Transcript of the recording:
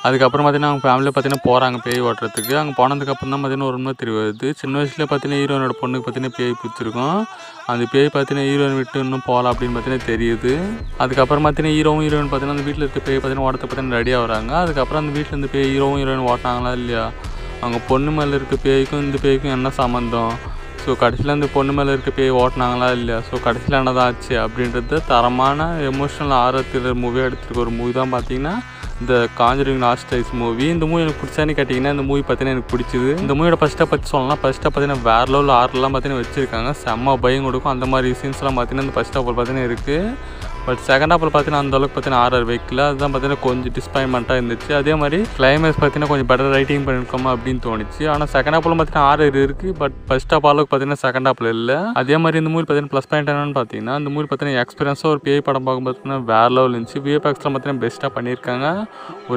அதுக்கப்புறம் பார்த்தீங்கன்னா, அவங்க ஃபேமிலியா பார்த்தீங்கன்னா போறாங்க பேய் ஓட்டுறதுக்கு. அங்க போனதுக்கப்புறம் தான் பார்த்தீங்கன்னா ஒரு உண்மை தெரிய வருது. சின்ன வயசுலயே பார்த்தீங்கன்னா ஹீரோயினோட பொண்ணுக்கு பார்த்தீங்கன்னா பேய் பிடிச்சிருக்கும். அந்த பேய் பார்த்தீங்கன்னா ஹீரோயின் விட்டு இன்னும் போகல அப்படின்னு பார்த்தீங்கன்னா தெரியுது. அதுக்கப்புறம் பார்த்தீங்கன்னா ஹீரோவும் ஹீரோயின் பார்த்தீங்கன்னா அந்த வீட்டில் இருக்க பேய் பார்த்தீங்கன்னா ஓட்டத்துக்கு பார்த்தீங்கன்னா ரெடி ஆகுறாங்க. அதுக்கப்புறம் அந்த வீட்டில் இருந்து பேய் ஹீரோவும் ஹீரோயின் ஓட்டினாங்களா இல்லையா? அவங்க பொண்ணு மேலே இருக்க பேய்க்கும் இந்த பேய்க்கும் என்ன சம்மந்தம்? ஸோ கடைசியில் அந்த பொண்ணு மேலே இருக்க பேய் ஓட்டினாங்களா இல்லையா? ஸோ கடைசியில் என்னதான் ஆச்சு அப்படின்றது தரமான எமோஷனல் ஹாரர் த்ரில்லர் மூவியாக எடுத்துருக்க ஒரு மூவி தான் பார்த்தீங்கன்னா இந்த காஞ்சரிங் லாஸ்ட் ஐஸ் மூவி. இந்த மூவி எனக்கு பிடிச்சான்னு கேட்டிங்கன்னா இந்த மூவி பார்த்தீங்கன்னா எனக்கு பிடிச்சிது. இந்த மூவியோட ஃபஸ்ட்டை பற்றி சொல்லலாம். ஃபஸ்ட்டாக பார்த்தீங்கன்னா வேறு லெவலில் ஆர்லாம் பார்த்தீங்கன்னா வச்சுருக்காங்க. செம்ம பயம் கொடுக்கும். அந்த மாதிரி சீன்ஸ்லாம் பார்த்தீங்கன்னா இந்த ஃபஸ்ட் ஆஃப் ஆல் பார்த்தீங்கன்னா இருக்குது. பட் செகண்ட் ஹாஃபில் பார்த்தீங்கன்னா அந்தளவுக்கு பார்த்தீங்கன்னா ஆர்ஆர் வைக்கல. அதுதான் பார்த்தீங்கன்னா கொஞ்சம் டிஸ்பாயின்மெண்ட்டாக இருந்துச்சு. அதே மாதிரி கிளைமேக்ஸ் பார்த்தீங்கன்னா கொஞ்சம் பெட்டர் ரைட்டிங் பண்ணியிருக்கோமா அப்படின்னு தோணுச்சு. ஆனால் செகண்ட் ஹாஃபில் பார்த்தீங்கன்னா ஆர்ஆர் இருக்குது. பட் ஃபஸ்ட் ஆஃப் அளவுக்கு பார்த்தீங்கன்னா செகண்ட் ஹாஃபில் இல்லை. அதே மாதிரி இந்த மூவி பார்த்தீங்கன்னா ப்ளஸ் பாயிண்ட் என்னன்னு பார்த்தீங்கன்னா இந்த மூவி பார்த்தீங்கன்னா எக்ஸ்பீரியன்ஸாக ஒரு பேய் படம் பார்க்கும் பார்த்தீங்கன்னா வேறு லெவல் இருந்துச்சு. விஎஃப்எக்ஸ்லாம் பார்த்தீங்கன்னா பெஸ்ட்டாக பண்ணியிருக்காங்க. ஒரு